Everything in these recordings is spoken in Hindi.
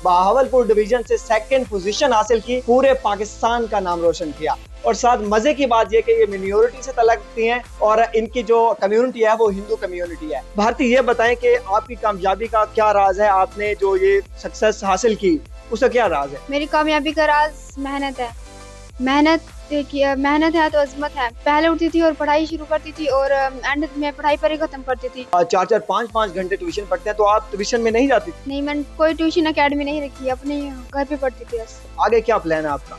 बहावलपुर डिवीजन से सेकंड पोजीशन हासिल की, पूरे पाकिस्तान का नाम रोशन किया। और साथ मजे की बात यह कि ये मिनोरिटी से तल्लुक़ रखती हैं और इनकी जो कम्युनिटी है वो हिंदू कम्युनिटी है। भारती, ये बताएं कि आपकी कामयाबी का क्या राज है, आपने जो ये सक्सेस हासिल की उसका क्या राज है? मेरी कामयाबी का राज मेहनत है। मेहनत है तो अजमत है। पहले उठती थी और पढ़ाई शुरू करती थी और एंड में पढ़ाई पर ही खत्म करती थी। 4-4 5-5 घंटे ट्यूशन पढ़ते हैं, तो आप ट्यूशन में नहीं जाती? नहीं, मैंने कोई ट्यूशन अकेडमी नहीं रखी, अपने घर पे पढ़ती थी बस। आगे क्या प्लान है आपका?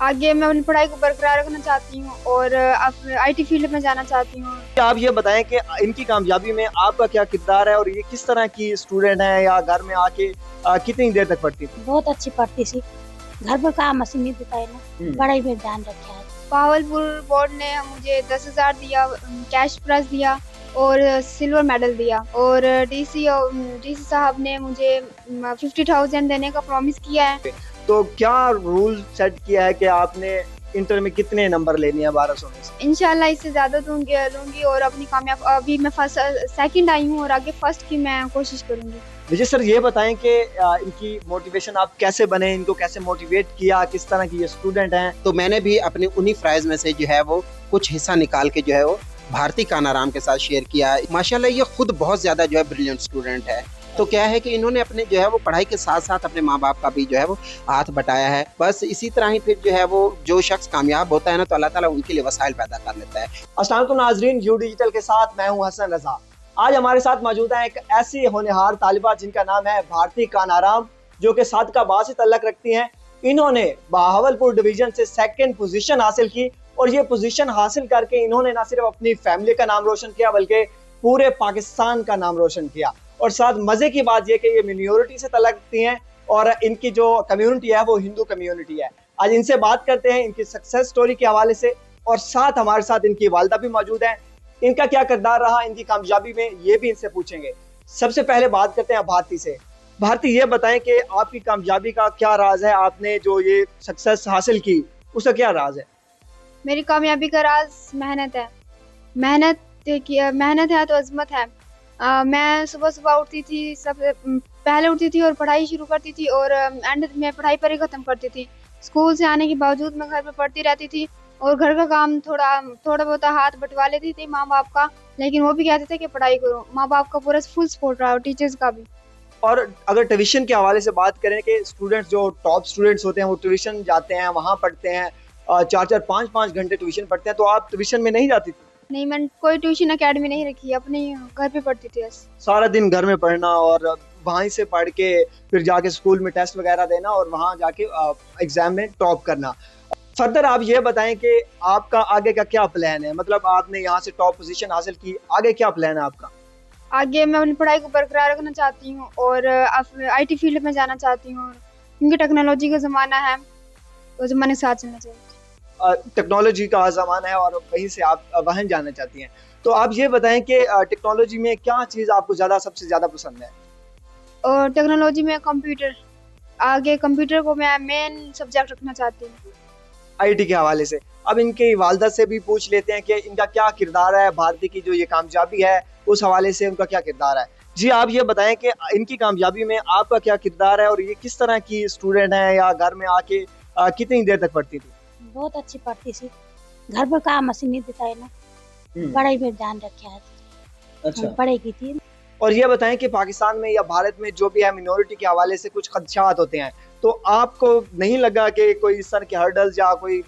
आगे मैं अपनी पढ़ाई को बरकरार रखना चाहती हूँ और IT फील्ड में जाना चाहती हूँ। आप ये बताएं कि इनकी कामयाबी में आपका क्या किरदार है और ये किस तरह की स्टूडेंट है, या घर में आके कितनी देर तक पढ़ती थी? बहुत अच्छी पढ़ती थी, घर पर काम मशीन नहीं देता है ना, पढ़ाई में ध्यान रखा है। बहावलपुर बोर्ड ने मुझे 10,000 दिया, कैश प्राइज दिया और सिल्वर मेडल दिया। और डीसी साहब ने मुझे 50,000 देने का प्रॉमिस किया है। तो क्या रूल सेट किया है कि आपने इंटर में कितने नंबर लेने हैं 1200 में से? इंशाल्लाह इससे ज्यादा लूंगी और अपनी कामयाब, अभी मैं सेकंड आई हूँ और आगे फर्स्ट की मैं कोशिश करूंगी। विजय सर, ये बताएं कि इनकी मोटिवेशन आप कैसे बने, इनको कैसे मोटिवेट किया, किस तरह की ये स्टूडेंट हैं? तो मैंने भी अपने उन्हीं प्राइज में से जो है वो कुछ हिस्सा निकाल के जो है वो भारती कानाराम के साथ शेयर किया। माशाल्लाह ये खुद बहुत ज्यादा जो है ब्रिलियंट स्टूडेंट है। तो क्या है कि इन्होंने अपने जो है वो पढ़ाई के साथ साथ अपने माँ बाप का भी जो है वो हाथ बटाया है। बस इसी तरह ही फिर जो है वो जो शख्स कामयाब होता है ना, तो अल्लाह ताला उनके लिए वसाइल पैदा कर लेता है। अस्सलाम वालेकुम नाज़रीन, यू डिजिटल के साथ मैं हूं हसन रजा। आज हमारे साथ मौजूद है एक ऐसी होनहार तालिबा जिनका नाम है भारती कानाराम, जो कि सादकाबाद से तल्लुक़ रखती हैं। इन्होंने बहावलपुर डिवीजन से सेकंड पोजीशन हासिल की और ये पोजीशन हासिल करके इन्होंने न सिर्फ अपनी फैमिली का नाम रोशन किया बल्कि पूरे पाकिस्तान का नाम रोशन किया। और साथ मजे की बात यह कि ये मिनोरिटी से तल्लुक़ रखती हैं और इनकी जो कम्युनिटी है वो हिंदू कम्युनिटी है। आज इनसे बात करते हैं इनकी सक्सेस स्टोरी के हवाले से, और साथ हमारे साथ इनकी वालिदा भी मौजूद है। इनका क्या किरदार रहा इनकी कामयाबी में, ये भी इनसे पूछेंगे। सबसे पहले बात करते हैं भारती से। भारती, ये बताएं कि आपकी कामयाबी का क्या राज है, आपने जो ये सक्सेस हासिल की उसका क्या राज है? मेरी कामयाबी का राज मेहनत है। मेहनत है तो अजमत है। मैं सुबह सुबह उठती थी, पहले उठती थी और पढ़ाई शुरू करती थी और एंड में पढ़ाई पर ही खत्म करती थी। स्कूल से आने के बावजूद मैं घर पे पढ़ती रहती थी और घर का काम थोड़ा बहुत हाथ बटवा लेती थी माँ बाप का, लेकिन वो भी कहते थे कि पढ़ाई करो। माँ बाप का पूरा फुल सपोर्ट रहा और टीचर्स का भी। और अगर ट्यूशन के हवाले से बात करें कि स्टूडेंट्स जो टॉप स्टूडेंट्स होते हैं वो ट्यूशन जाते हैं, वहाँ पढ़ते हैं, 4-4 5-5 घंटे ट्यूशन पढ़ते हैं, तो आप ट्यूशन में नहीं जाती थी? नहीं, मैंने कोई ट्यूशन अकेडमी नहीं रखी, अपने घर पे पढ़ती थी बस। सारा दिन घर में पढ़ना और वहीं से पढ़ के फिर जाके स्कूल में टेस्ट वगैरह देना और वहाँ जाके एग्जाम में टॉप करना। फर्दर आप ये बताएं कि आपका आगे का क्या प्लान है, मतलब आपने यहाँ से टॉप पोजीशन हासिल की, आगे क्या प्लान है आपका? आगे मैं अपनी पढ़ाई को बरकरार रखना चाहती हूँ और IT फील्ड में जाना चाहती हूँ, क्योंकि टेक्नोलॉजी का ज़माना है, वो ज़माने के साथ चलना चाहिए। टेक्नोलॉजी का ज़माना है और वहीं से आप वहाँ जाना चाहती हैं। तो आप ये बताएं कि टेक्नोलॉजी में क्या चीज़ आपको सबसे ज़्यादा पसंद है? और टेक्नोलॉजी में कंप्यूटर, आगे कंप्यूटर को मैं मेन सब्जेक्ट रखना चाहती हूँ IT के हवाले से। अब इनकी वालिदा से भी पूछ लेते हैं कि इनका क्या किरदार है, भारती की जो ये कामयाबी है उस हवाले से उनका क्या किरदार है। जी, आप ये बताएं कि इनकी कामयाबी में आपका क्या किरदार है और ये किस तरह की स्टूडेंट है, या घर में आके कितनी देर तक पढ़ती थी? बहुत अच्छी पढ़ती थी, घर पर काम मशीन नहीं देता है ना, पढ़ाई में ध्यान रखा है। अच्छा, पढ़ाई की थी। और ये बताएं कि पाकिस्तान में या भारत में जो भी है मिनोरिटी के हवाले से कुछ खदशात होते हैं, तो आपको नहीं लगा कि कोई इस तरह के हर्डल्स या कोई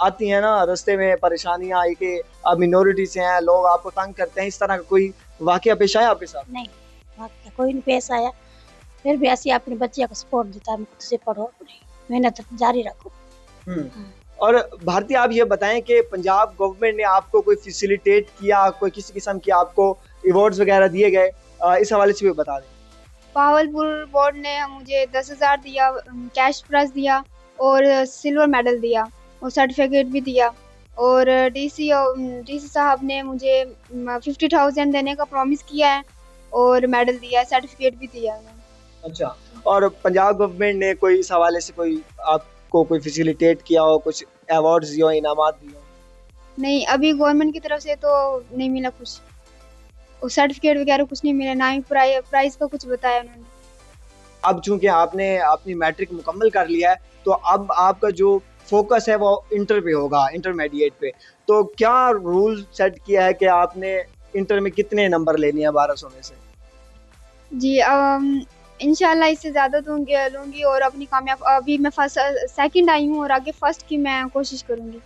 आती है ना रास्ते में परेशानियां आई कि आप मिनोरिटी से हैं, लोग आपको तंग करते हैं, इस तरह का कोई वाकया पेश आया आपके साथ? नहीं, वाकया कोई नहीं पेश आया। फिर भी ऐसी अपने बच्चे को सपोर्ट देता है, खुद से पढ़ो, मेहनत जारी रखो। और भारती, आप ये बताएं कि पंजाब गवर्नमेंट ने आपको कोई फैसिलिटेट किया, कोई किसी किस्म की आपको अवार्ड्स वगैरह दिए गए, इस हवाले से भी बता दें। बहावलपुर बोर्ड ने मुझे 10,000 दिया, कैश प्राइज दिया और सिल्वर मेडल दिया और सर्टिफिकेट भी दिया। और डीसी साहब ने मुझे 50,000 देने का प्रॉमिस किया है और मेडल दिया है, सर्टिफिकेट भी दिया है। अच्छा, और पंजाब गवर्नमेंट ने कोई इस हवाले से कोई आपको कोई फैसिलिटेट किया हो, कुछ अवार्ड्स दिए हो, इनामात दिए हो? नहीं, अभी गवर्नमेंट की तरफ से तो नहीं मिला कुछ, और सर्टिफिकेट वगैरह कुछ नहीं मिला, ना ही प्राइस का कुछ बताया उन्होंने। अब चूंकि आपने अपनी मैट्रिक मुकम्मल कर लिया है, तो अब आपका जो फोकस है वो इंटर पे होगा, इंटरमीडिएट पे। तो क्या रूल सेट किया है कि आपने इंटर में कितने नंबर लेने हैं 1200 में से? जी इंशाल्लाह इससे ज़्यादा लूँगी और अपनी कामयाब अभी मैं फर्स्ट सेकंड आई हूँ और आगे फर्स्ट की मैं कोशिश करूँगी।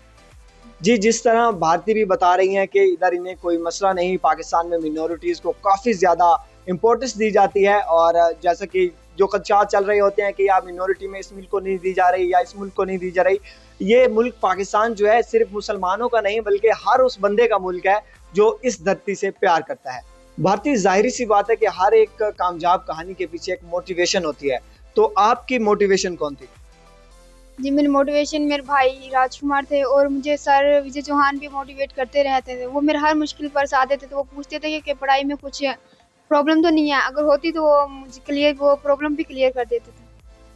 जी, जिस तरह भारती भी बता रही हैं कि इधर इन्हें कोई मसला नहीं, पाकिस्तान में मिनॉरिटीज़ को काफ़ी ज़्यादा इम्पोर्टेंस दी जाती है, और जैसा कि जो खदशात चल रहे होते हैं कि या मिनॉरिटी में इस मुल्क को नहीं दी जा रही या इस मुल्क को नहीं दी जा रही, ये मुल्क पाकिस्तान जो है सिर्फ मुसलमानों का नहीं बल्कि हर उस बंदे का मुल्क है जो इस धरती से प्यार करता है। भारती, जाहिर सी बात है कि हर एक कामयाब कहानी के पीछे एक मोटिवेशन होती है, तो आपकी मोटिवेशन कौन थी? जी मेरी मोटिवेशन मेरे भाई राजकुमार थे और मुझे सर विजय चौहान भी मोटिवेट करते रहते थे। वो मेरे हर मुश्किल पर साथ देते थे। वो पूछते थे कि पढ़ाई में कुछ प्रॉब्लम तो नहीं है, अगर होती तो वो मुझे वो प्रॉब्लम भी क्लियर कर देते थे।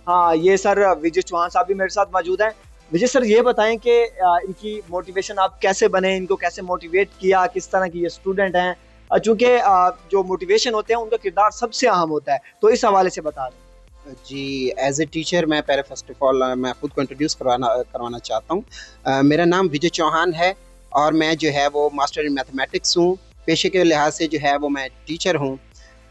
हाँ, ये सर विजय चौहान साहब भी मेरे साथ मौजूद हैं। विजय सर, ये बताएं कि इनकी मोटिवेशन आप कैसे बने, इनको कैसे मोटिवेट किया, किस तरह की ये स्टूडेंट हैं? चूंकि जो मोटिवेशन होते हैं उनका किरदार सबसे अहम होता है, तो इस हवाले से बता दें। जी, एज ए टीचर मैं पहले फर्स्ट ऑफ ऑल मैं खुद को इंट्रोड्यूस करवाना चाहता हूँ। मेरा नाम विजय चौहान है और मैं जो है वो मास्टर इन मैथमेटिक्स हूँ। पेशे के लिहाज से जो है वो मैं टीचर हूँ।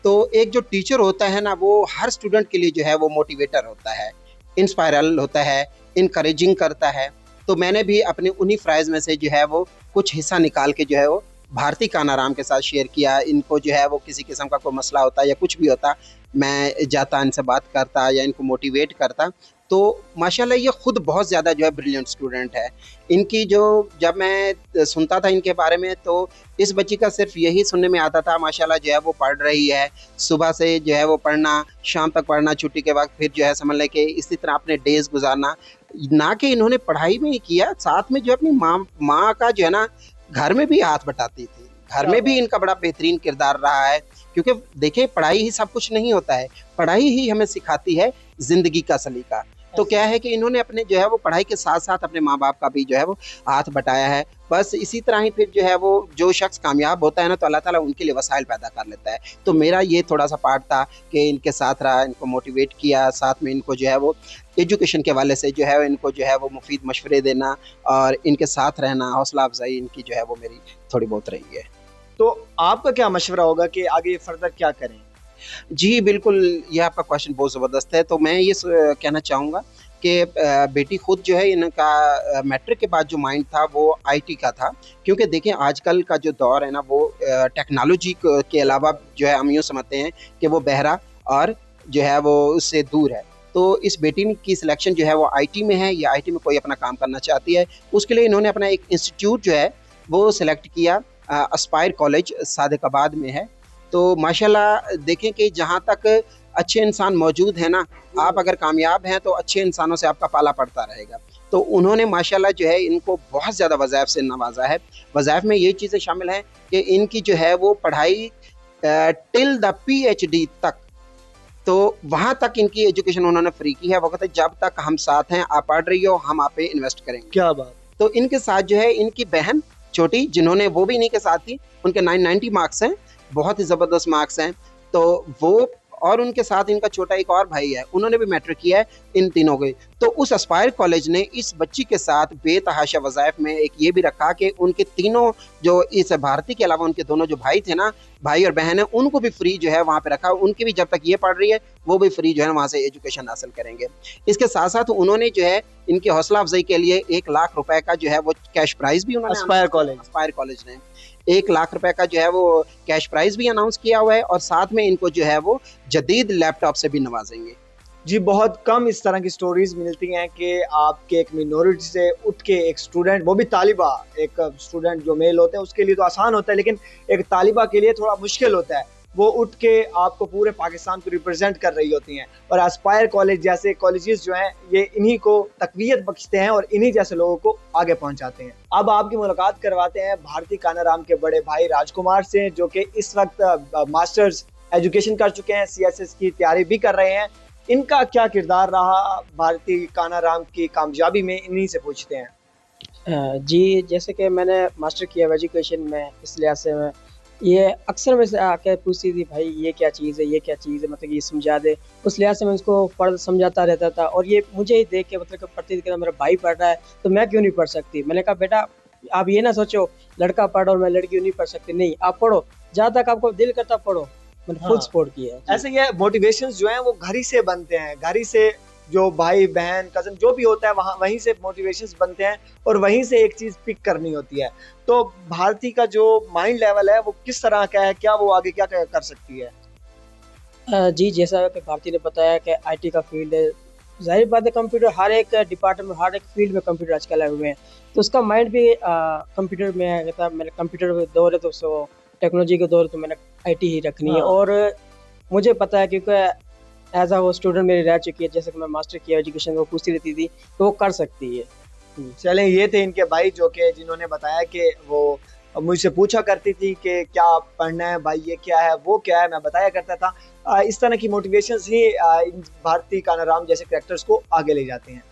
तो एक जो टीचर होता है ना, वो हर स्टूडेंट के लिए जो है वो मोटिवेटर होता है, इंस्पायरल होता है, इनकरेजिंग करता है। तो मैंने भी अपने उन्हीं फ्राइज़ में से जो है वो कुछ हिस्सा निकाल के जो है वो भारती कानाराम के साथ शेयर किया। इनको जो है वो किसी किस्म का कोई मसला होता या कुछ भी होता, मैं जाता इनसे बात करता या इनको मोटिवेट करता। तो माशाल्लाह ये खुद बहुत ज़्यादा जो है ब्रिलियंट स्टूडेंट है। इनकी जो जब मैं सुनता था इनके बारे में, तो इस बच्ची का सिर्फ यही सुनने में आता था माशाल्लाह जो है वो पढ़ रही है, सुबह से जो है वो पढ़ना, शाम तक पढ़ना, छुट्टी के वक्त फिर जो है समझ लें कि इसी तरह अपने डेज़ गुजारना। ना कि इन्होंने पढ़ाई में ही किया, साथ में जो अपनी माँ का जो है ना घर में भी हाथ बटाती थी। घर में भी इनका बड़ा बेहतरीन किरदार रहा है, क्योंकि देखिए पढ़ाई ही सब कुछ नहीं होता है, पढ़ाई ही हमें सिखाती है ज़िंदगी का सलीका। तो क्या है कि इन्होंने अपने जो है वो पढ़ाई के साथ-साथ अपने माँ-बाप का भी जो है वो हाथ बटाया है। बस इसी तरह ही फिर जो है वो जो शख्स कामयाब होता है ना, तो अल्लाह ताला उनके लिए वसाइल पैदा कर लेता है। तो मेरा ये थोड़ा-सा पार्ट था कि इनके साथ रहा, इनको मोटिवेट किया, साथ में इनको जो है वो एजुकेशन के हवाले से जो है इनको जो है वो मुफीद मशवरे देना और इनके साथ रहना, हौसला अफ़ज़ाई इनकी जो है वो मेरी थोड़ी बहुत रही है। तो आपका क्या मशवरा होगा कि आगे फर्दर क्या करें? जी, बिल्कुल, ये आपका क्वेश्चन बहुत ज़बरदस्त है। तो मैं ये कहना चाहूँगा कि बेटी खुद जो है इनका मैट्रिक के बाद जो माइंड था वो आईटी का था, क्योंकि देखिए आजकल का जो दौर है ना वो टेक्नोलॉजी के अलावा जो है हम यूँ समझते हैं कि वो बहरा और जो है वो उससे दूर है। तो इस बेटी की सिलेक्शन जो है वो आईटी में है, या आईटी में कोई अपना काम करना चाहती है, उसके लिए इन्होंने अपना एक इंस्टीट्यूट जो है वो सिलेक्ट किया। एस्पायर कॉलेज सादिकाबाद में है। तो माशाल्लाह देखें कि जहाँ तक अच्छे इंसान मौजूद हैं ना, आप अगर कामयाब हैं तो अच्छे इंसानों से आपका पाला पड़ता रहेगा। तो उन्होंने माशाल्लाह जो है इनको बहुत ज़्यादा वज़ाइफ से नवाजा है। वज़ाइफ में ये चीज़ें शामिल हैं कि इनकी जो है वो पढ़ाई टिल द पीएचडी तक, तो वहाँ तक इनकी एजुकेशन उन्होंने फ्री की है। वो कहते हैं जब तक हम साथ हैं, आप पढ़ रही हो, हम आप पे इन्वेस्ट करेंगे। क्या बात! तो इनके साथ जो है इनकी बहन छोटी, जिन्होंने वो भी इन्हीं के साथ थी, उनके 990 मार्क्स हैं, बहुत ही ज़बरदस्त मार्क्स हैं। तो वो और उनके साथ इनका छोटा एक और भाई है, उन्होंने भी मैट्रिक किया है, इन तीनों के। तो उस एस्पायर कॉलेज ने इस बच्ची के साथ बेतहाशा वज़ाइफ में एक ये भी रखा कि उनके तीनों जो इस भारती के अलावा उनके दोनों जो भाई थे ना, भाई और बहन है, उनको भी फ्री जो है वहाँ पे रखा। उनकी भी जब तक ये पढ़ रही है वो भी फ्री जो है वहाँ से एजुकेशन हासिल करेंगे। इसके साथ साथ उन्होंने जो है इनकी हौसला अफजाई के लिए 1 लाख रुपए का जो है वो कैश प्राइज भी उन्होंने एस्पायर कॉलेज ने 1 लाख रुपए का जो है वो कैश प्राइज भी अनाउंस किया हुआ है, और साथ में इनको जो है वो जदीद लैपटॉप से भी नवाजेंगे। जी, बहुत कम इस तरह की स्टोरीज मिलती हैं कि आपके एक मिनॉरिटी से उठ के एक स्टूडेंट, वो भी तालिबा, एक स्टूडेंट जो मेल होते हैं उसके लिए तो आसान होता है, लेकिन एक तालिबा के लिए थोड़ा मुश्किल होता है। वो उठ के आपको पूरे पाकिस्तान को रिप्रेजेंट कर रही होती हैं, और एस्पायर कॉलेज जैसे कॉलेजेस जो हैं ये इन्हीं को तकवीयत बख्शते हैं और इन्हीं जैसे लोगों को आगे पहुंचाते हैं। अब आपकी मुलाकात करवाते हैं भारती कानाराम के बड़े भाई राजकुमार से, जो कि इस वक्त मास्टर्स एजुकेशन कर चुके हैं, CSS की तैयारी भी कर रहे हैं। इनका क्या किरदार रहा भारती कानाराम की कामयाबी में, इन्हीं से पूछते हैं। जी, जैसे कि मैंने मास्टर किया एजुकेशन में, इस लिहाज से मैं ये अक्सर मेरे से आके पूछती थी, भाई ये क्या चीज़ है, ये क्या चीज़ है, मतलब ये समझा दे। उस लिहाज से मैं उसको पढ़ समझाता रहता था और ये मुझे ही देख के मतलब कि पढ़ती थी कि मेरा भाई पढ़ रहा है तो मैं क्यों नहीं पढ़ सकती। मैंने कहा बेटा आप ये ना सोचो लड़का पढ़ और मैं लड़की क्यों नहीं पढ़ सकती, नहीं आप पढ़ो, जहाँ तक आपको दिल करता पढ़ो। मैंने फुल हाँ। सपोर्ट किया है। जी। ऐसे ये मोटिवेशंस जो हैं वो घर ही से बनते हैं, घर ही से जो भाई बहन कजन जो भी होता है वहाँ वहीं से मोटिवेशंस बनते हैं और वहीं से एक चीज पिक करनी होती है। तो भारती का जो माइंड लेवल है वो किस तरह का है, क्या वो आगे क्या कर सकती है? जी, जैसा कि भारती ने बताया कि आईटी का फ़ील्ड है, ज़ाहिर बात है कंप्यूटर हर एक डिपार्टमेंट, हर एक फ़ील्ड में कंप्यूटर आजकल आए हुए हैं। तो उसका माइंड भी कंप्यूटर में है, कहता मैंने कंप्यूटर का दौर है तो सो टेक्नोलॉजी का दौर है तो मैंने आईटी ही रखनी है। हाँ। और मुझे पता है क्योंकि एज़ वो स्टूडेंट मेरी रह चुकी है, जैसे कि मैं मास्टर किया एजुकेशन वो पूछती रहती थी, तो वो कर सकती है। चलें, ये थे इनके भाई जो कि जिन्होंने बताया कि वो मुझसे पूछा करती थी कि क्या पढ़ना है भाई, ये क्या है वो क्या है, मैं बताया करता था। इस तरह की मोटिवेशंस ही इन भारती कानाराम जैसे कैरेक्टर्स को आगे ले जाते हैं।